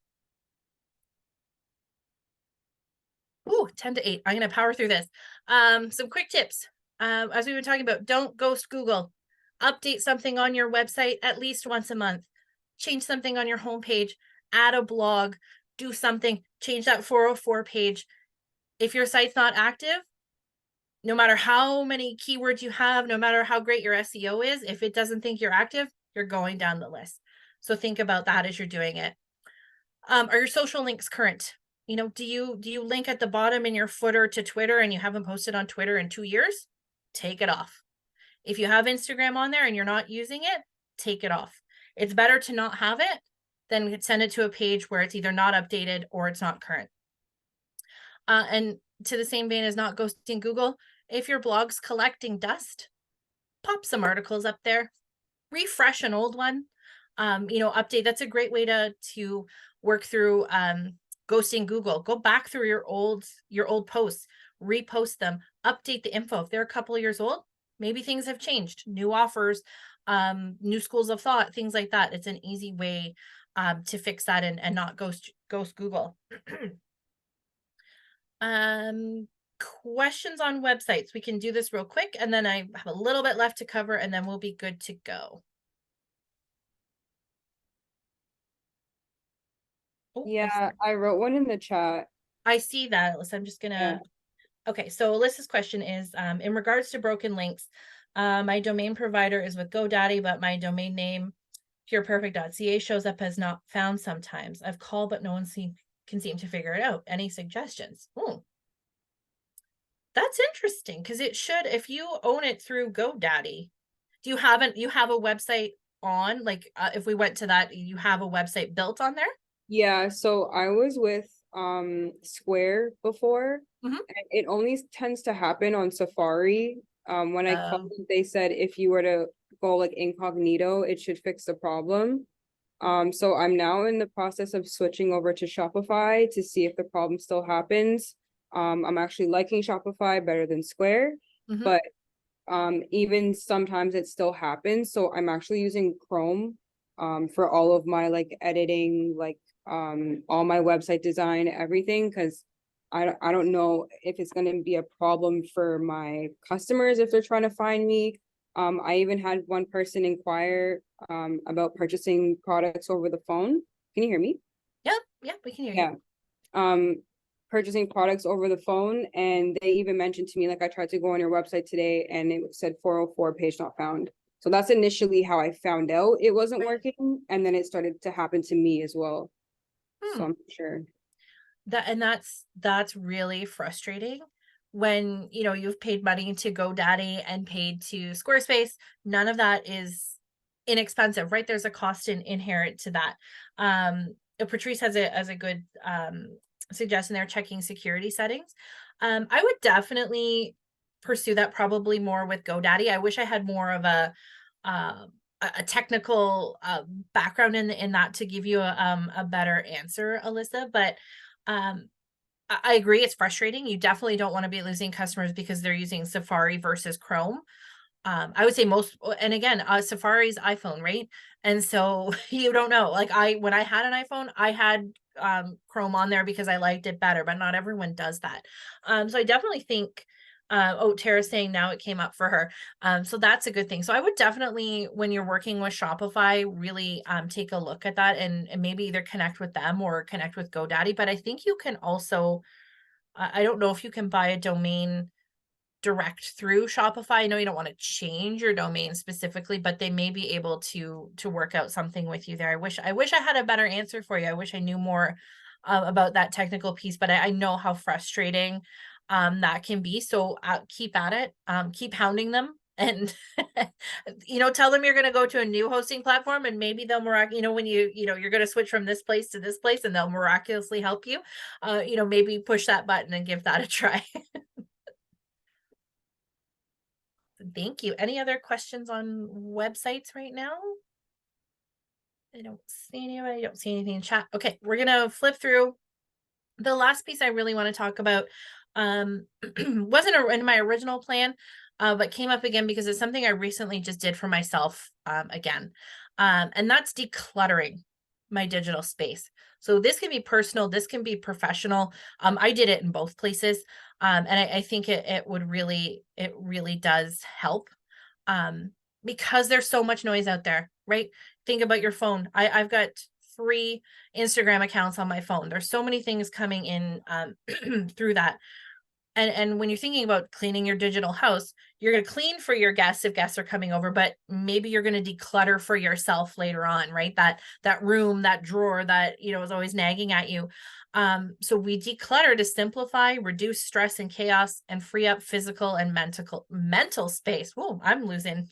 Ooh, 10 to 8. I'm going to power through this. Some quick tips. As we've been talking about, don't ghost Google. Update something on your website at least once a month. Change something on your homepage. Add a blog. Do something. Change that 404 page. If your site's not active, no matter how many keywords you have, no matter how great your SEO is, if it doesn't think you're active, you're going down the list. So think about that as you're doing it. Are your social links current? Do you link at the bottom in your footer to Twitter and you haven't posted on Twitter in 2 years? Take it off. If you have Instagram on there and you're not using it, take it off. It's better to not have it than send it to a page where it's either not updated or it's not current. And to the same vein as not ghosting Google, if your blog's collecting dust, pop some articles up there, refresh an old one, update. That's a great way to work through ghosting Google. Go back through your old posts, repost them, update the info. If they're a couple of years old, maybe things have changed, new offers, new schools of thought, things like that. It's an easy way to fix that and not ghost Google. Questions on websites. We can do this real quick, and then I have a little bit left to cover, and then we'll be good to go. Oh, yeah, I wrote one in the chat. I see that, Alyssa. I'm just gonna. Okay, so Alyssa's question is, in regards to broken links, my domain provider is with GoDaddy, but my domain name pureperfect.ca shows up as not found sometimes. I've called, but no one can seem to figure it out. Any suggestions? That's interesting, because it should, if you own it through GoDaddy, you have a website on, like, if we went to that, you have a website built on there? Yeah, so I was with Square before, and it only tends to happen on Safari. When I called, they said if you were to go like incognito, it should fix the problem. So I'm now in the process of switching over to Shopify to see if the problem still happens. I'm actually liking Shopify better than Square, but even sometimes it still happens. So I'm actually using Chrome for all of my like editing, like all my website design, everything, because I don't know if it's going to be a problem for my customers if they're trying to find me. I even had one person inquire about purchasing products over the phone. Can you hear me? Yeah, we can hear you. Yeah. Purchasing products over the phone, and they even mentioned to me, like, I tried to go on your website today and it said 404 page not found. So that's initially how I found out it wasn't working, and then it started to happen to me as well. So I'm not sure. That's really frustrating when, you know, you've paid money to GoDaddy and paid to Squarespace. None of that is inexpensive, right? There's a cost inherent to that. Patrice has a good suggestion there, checking security settings. I would definitely pursue that probably more with GoDaddy. I wish I had more of a technical background in that to give you a better answer, Alyssa. But I agree, it's frustrating. You definitely don't want to be losing customers because they're using Safari versus Chrome. I would say most, and again, Safari's iPhone, right? And so you don't know. Like when I had an iPhone, I had Chrome on there because I liked it better, but not everyone does that. So I definitely think, Tara's saying now it came up for her. So that's a good thing. So I would definitely, when you're working with Shopify, really take a look at that and maybe either connect with them or connect with GoDaddy. But I think you can also, I don't know if you can buy a domain direct through Shopify. I know you don't want to change your domain specifically, but they may be able to work out something with you there. I wish I had a better answer for you. I wish I knew more about that technical piece, but I know how frustrating that can be. So keep at it, keep hounding them, and you know, tell them you're going to go to a new hosting platform, and maybe they'll when you're going to switch from this place to this place, and they'll miraculously help you. Maybe push that button and give that a try. Thank you. Any other questions on websites right now? I don't see anybody. I don't see anything in chat. Okay, we're gonna flip through. The last piece I really want to talk about wasn't in my original plan, but came up again because it's something I recently just did for myself again. And that's decluttering my digital space. So this can be personal, this can be professional. I did it in both places. And I think it really does help. Because there's so much noise out there, right? Think about your phone. I've got 3 Instagram accounts on my phone. There's so many things coming in through that. And when you're thinking about cleaning your digital house, you're going to clean for your guests if guests are coming over, but maybe you're going to declutter for yourself later on, right? That room, that drawer that, is always nagging at you. So we declutter to simplify, reduce stress and chaos, and free up physical and mental space. Whoa, I'm losing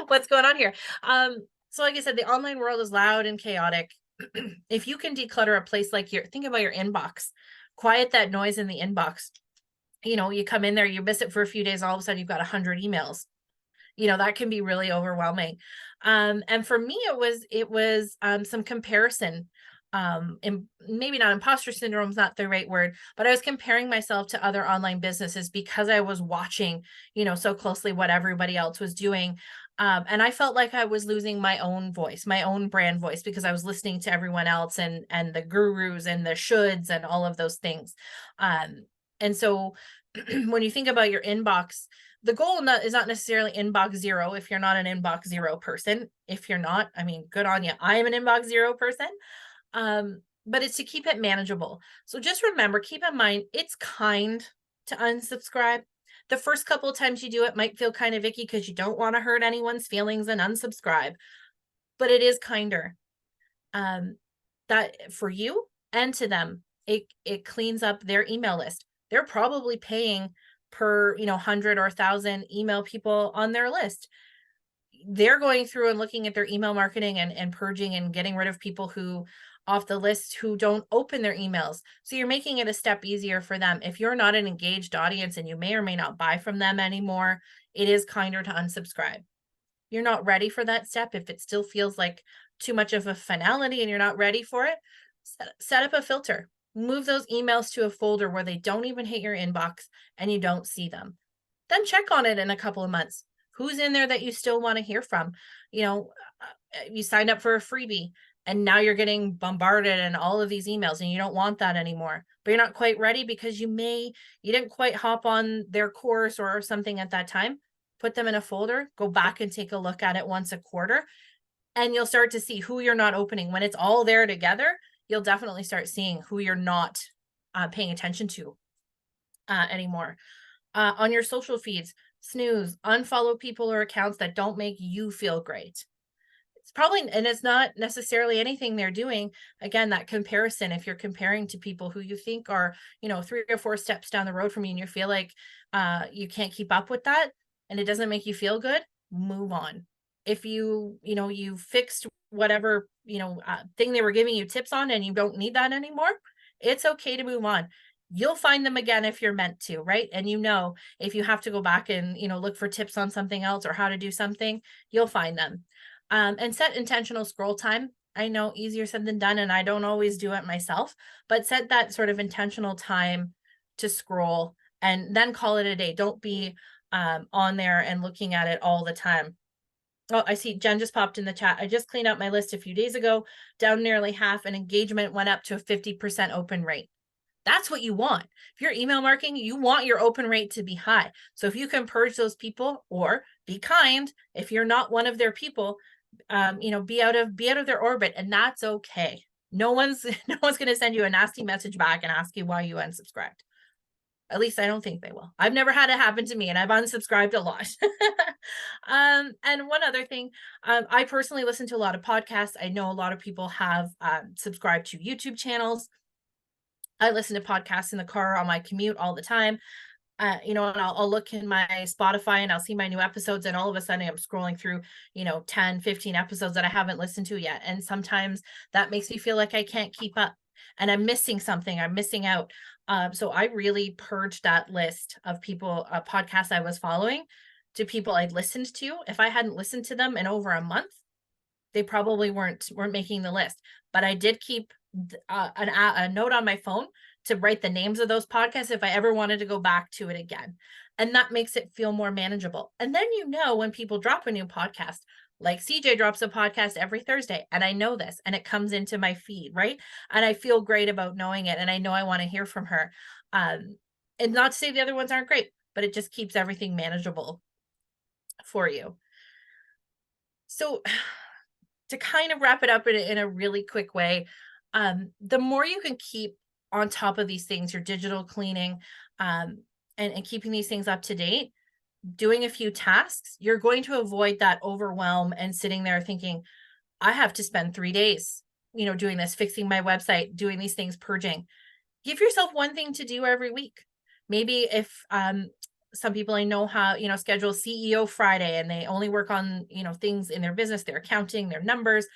what's going on here. So like I said, the online world is loud and chaotic. If you can declutter a place like think about your inbox, quiet that noise in the inbox. You come in there, you miss it for a few days, all of a sudden you've got 100 emails. That can be really overwhelming. And for me, it was some comparison. And maybe not imposter syndrome is not the right word, but I was comparing myself to other online businesses because I was watching, so closely what everybody else was doing. And I felt like I was losing my own voice, my own brand voice, because I was listening to everyone else and the gurus and the shoulds and all of those things. And so when you think about your inbox, the goal is not necessarily inbox zero if you're not an inbox zero person. If you're not, I mean, good on you. I am an inbox zero person. But it's to keep it manageable. So just remember, keep in mind, it's kind to unsubscribe. The first couple of times you do it might feel kind of icky because you don't want to hurt anyone's feelings and unsubscribe, but it is kinder. That for you and to them, it cleans up their email list. They're probably paying per 100 or 1,000 email people on their list. They're going through and looking at their email marketing and purging and getting rid of people who off the list who don't open their emails. So you're making it a step easier for them. If you're not an engaged audience and you may or may not buy from them anymore, it is kinder to unsubscribe. You're not ready for that step. If it still feels like too much of a finality and you're not ready for it, set up a filter. Move those emails to a folder where they don't even hit your inbox and you don't see them. Then check on it in a couple of months. Who's in there that you still want to hear from? you signed up for a freebie and now you're getting bombarded and all of these emails and you don't want that anymore, but you're not quite ready because you didn't quite hop on their course or something at that time. Put them in a folder, go back and take a look at it once a quarter, and you'll start to see who you're not opening. When it's all there together, you'll definitely start seeing who you're not paying attention to anymore. On your social feeds, snooze, unfollow people or accounts that don't make you feel great. It's probably, and it's not necessarily anything they're doing. Again, that comparison, if you're comparing to people who you think are, 3 or 4 steps down the road from you and you feel like you can't keep up with that and it doesn't make you feel good, move on. If you fixed whatever, thing they were giving you tips on and you don't need that anymore, it's okay to move on. You'll find them again if you're meant to, right? And if you have to go back and, look for tips on something else or how to do something, you'll find them. And set intentional scroll time. I know easier said than done, and I don't always do it myself, but set that sort of intentional time to scroll and then call it a day. Don't be on there and looking at it all the time. Oh, I see Jen just popped in the chat. I just cleaned out my list a few days ago, down nearly half, and engagement went up to a 50% open rate. That's what you want. If you're email marketing, you want your open rate to be high. So if you can purge those people, or be kind, if you're not one of their people, be out of their orbit, and that's okay. No one's going to send you a nasty message back and ask you why you unsubscribed. At least I don't think they will. I've never had it happen to me, and I've unsubscribed a lot. And one other thing, I personally listen to a lot of podcasts. I know a lot of people have subscribed to YouTube channels. I listen to podcasts in the car on my commute all the time. And I'll look in my Spotify and I'll see my new episodes, and all of a sudden I'm scrolling through, 10, 15 episodes that I haven't listened to yet. And sometimes that makes me feel like I can't keep up and I'm missing something, I'm missing out. So I really purged that list of people, podcasts I was following, to people I'd listened to. If I hadn't listened to them in over a month, they probably weren't making the list. But I did keep a note on my phone to write the names of those podcasts if I ever wanted to go back to it again. And that makes it feel more manageable. And then when people drop a new podcast, like CJ drops a podcast every Thursday, and I know this, and it comes into my feed, right? And I feel great about knowing it, and I know I want to hear from her. And not to say the other ones aren't great, but it just keeps everything manageable for you. So to kind of wrap it up in a really quick way, the more you can keep on top of these things, your digital cleaning, and keeping these things up to date, doing a few tasks, you're going to avoid that overwhelm and sitting there thinking, I have to spend 3 days, doing this, fixing my website, doing these things, purging. Give yourself one thing to do every week. Maybe if some people I know have, schedule CEO Friday, and they only work on, things in their business, their accounting, their numbers.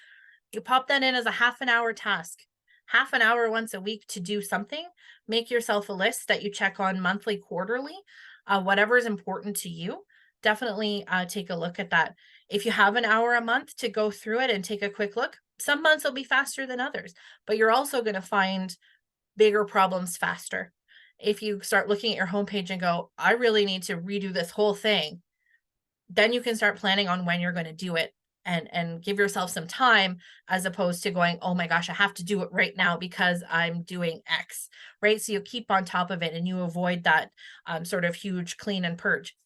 You pop that in as a half an hour task, half an hour once a week to do something. Make yourself a list that you check on monthly, quarterly, whatever is important to you. Definitely take a look at that. If you have an hour a month to go through it and take a quick look, some months will be faster than others, but you're also going to find bigger problems faster. If you start looking at your homepage and go, I really need to redo this whole thing, then you can start planning on when you're going to do it, and give yourself some time, as opposed to going, oh my gosh, I have to do it right now because I'm doing X, right? So you keep on top of it and you avoid that sort of huge clean and purge.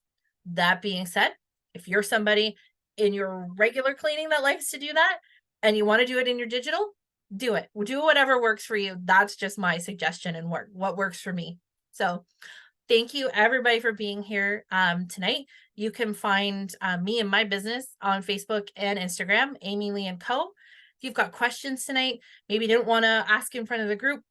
That being said, if you're somebody in your regular cleaning that likes to do that and you want to do it in your digital, do it. Do whatever works for you. That's just my suggestion and what works for me. So thank you everybody for being here tonight. You can find me and my business on Facebook and Instagram, Amy Lee & Co. If you've got questions tonight, maybe didn't want to ask in front of the group,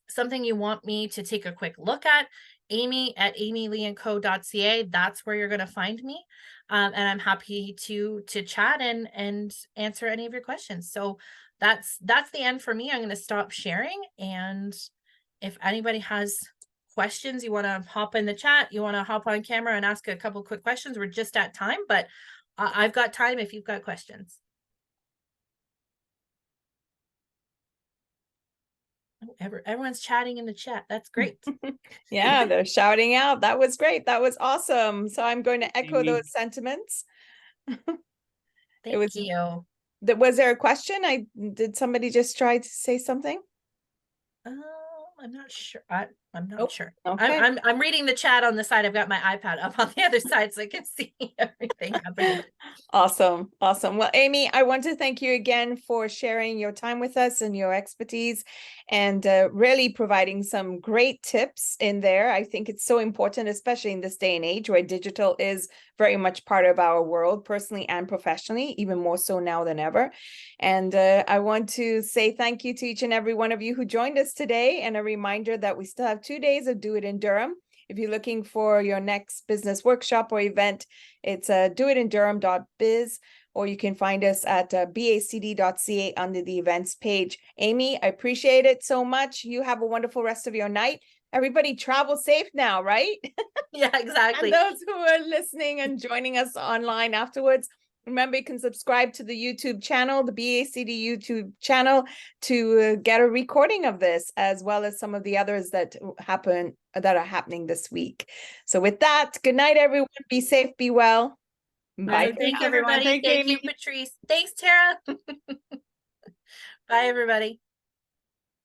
something you want me to take a quick look at, Amy at amyleeandco.ca. That's where you're going to find me. And I'm happy to chat and answer any of your questions. So that's the end for me. I'm going to stop sharing. And if anybody has questions, you want to hop in the chat, you want to hop on camera and ask a couple quick questions, we're just at time, but I've got time if you've got questions. Oh, everyone's chatting in the chat. That's great. Yeah, they're shouting out. That was great. That was awesome. So I'm going to echo Amy. those sentiments. Thank you. Was there a question? Did somebody just try to say something? I'm not sure. I'm not Nope. sure. Okay. I'm reading the chat on the side. I've got my iPad up on the other side so I can see everything happening. Awesome. Awesome. Well, Amy, I want to thank you again for sharing your time with us and your expertise and really providing some great tips in there. I think it's so important, especially in this day and age where digital is very much part of our world, personally and professionally, even more so now than ever. And I want to say thank you to each and every one of you who joined us today, and a reminder that we still have 2 days of Do It in Durham. If you're looking for your next business workshop or event, it's doitindurham.biz, or you can find us at bacd.ca under the events page. Amy, I appreciate it so much. You have a wonderful rest of your night. Everybody travel safe now, right? Yeah, exactly. And those who are listening and joining us online afterwards, remember you can subscribe to the YouTube channel, the BACD YouTube channel, to get a recording of this, as well as some of the others that are happening this week. So with that, good night, everyone. Be safe, be well. Bye. Thank you, everybody. Thank Thank you, Amy. Patrice. Thanks, Tara. Bye, everybody.